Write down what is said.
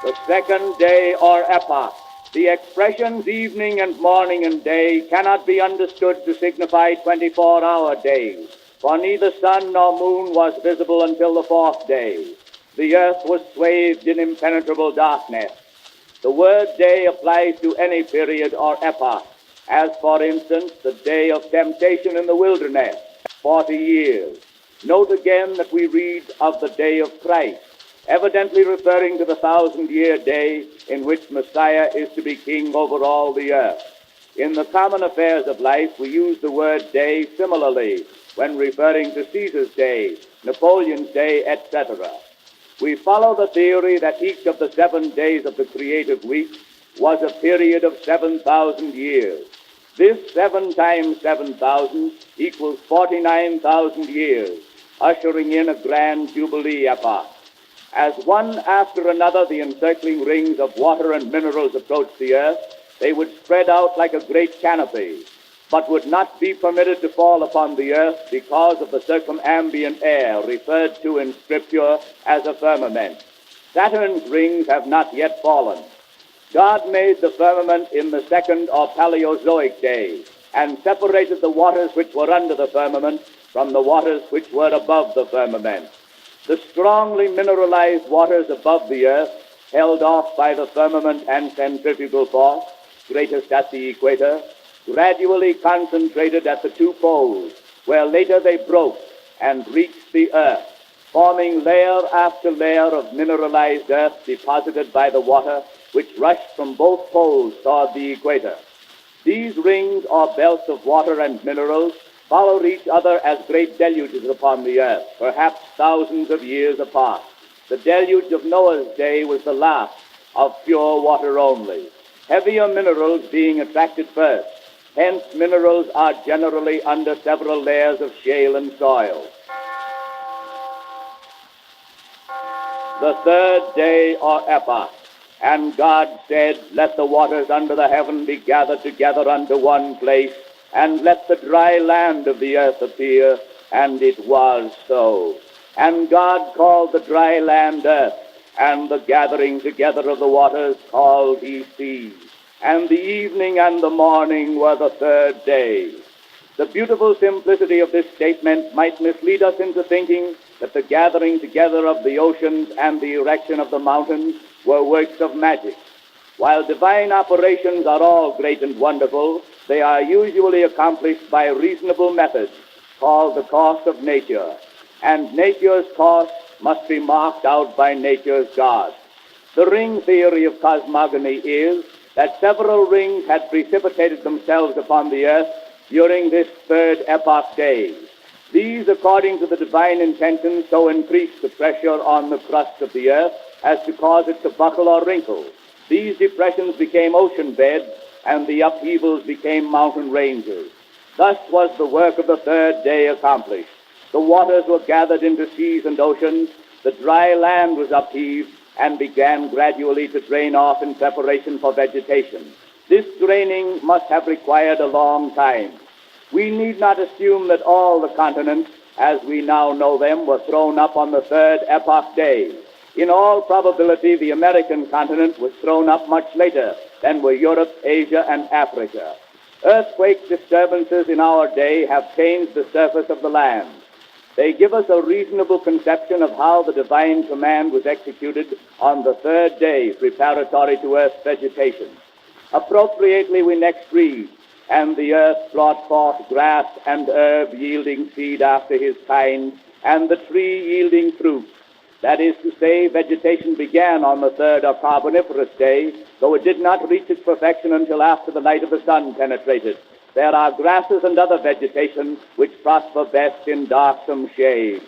The second day or epoch. The expressions evening and morning and day cannot be understood to signify 24-hour days, for neither sun nor moon was visible until the fourth day. The earth was swathed in impenetrable darkness. The word day applies to any period or epoch, as for instance the day of temptation in the wilderness, 40 years. Note again that we read of the day of Christ, evidently referring to the 1,000-year day in which Messiah is to be king over all the earth. In the common affairs of life, we use the word day similarly when referring to Caesar's day, Napoleon's day, etc. We follow the theory that each of the 7 days of the creative week was a period of 7,000 years. This 7 times 7,000 equals 49,000 years, ushering in a grand jubilee epoch. As one after another the encircling rings of water and minerals approached the earth, they would spread out like a great canopy, but would not be permitted to fall upon the earth because of the circumambient air referred to in Scripture as a firmament. Saturn's rings have not yet fallen. God made the firmament in the second or Paleozoic day, and separated the waters which were under the firmament from the waters which were above the firmament. The strongly mineralized waters above the earth, held off by the firmament and centrifugal force, greatest at the equator, gradually concentrated at the 2 poles, where later they broke and reached the earth, forming layer after layer of mineralized earth deposited by the water which rushed from both poles toward the equator. These rings or belts of water and minerals followed each other as great deluges upon the earth, perhaps thousands of years apart. The deluge of Noah's day was the last, of pure water only, heavier minerals being attracted first. Hence, minerals are generally under several layers of shale and soil. The third day or epoch. And God said, let the waters under the heaven be gathered together unto one place, and let the dry land of the earth appear. And it was so. And God called the dry land earth, and the gathering together of the waters called he seas. And the evening and the morning were the third day. The beautiful simplicity of this statement might mislead us into thinking that the gathering together of the oceans and the erection of the mountains were works of magic. While divine operations are all great and wonderful, they are usually accomplished by reasonable methods, called the course of nature. And nature's course must be marked out by nature's God. The ring theory of cosmogony is that several rings had precipitated themselves upon the earth during this third epoch day. These, according to the divine intention, so increased the pressure on the crust of the earth as to cause it to buckle or wrinkle. These depressions became ocean beds, and the upheavals became mountain ranges. Thus was the work of the third day accomplished. The waters were gathered into seas and oceans, the dry land was upheaved, and began gradually to drain off in preparation for vegetation. This draining must have required a long time. We need not assume that all the continents, as we now know them, were thrown up on the third epoch day. In all probability, the American continent was thrown up much later than were Europe, Asia, and Africa. Earthquake disturbances in our day have changed the surface of the land. They give us a reasonable conception of how the divine command was executed on the third day preparatory to earth's vegetation. Appropriately we next read, and the earth brought forth grass and herb yielding seed after his kind, and the tree yielding fruit. That is to say, vegetation began on the third or Carboniferous day, though it did not reach its perfection until after the light of the sun penetrated. There are grasses and other vegetation which prosper best in darksome shade.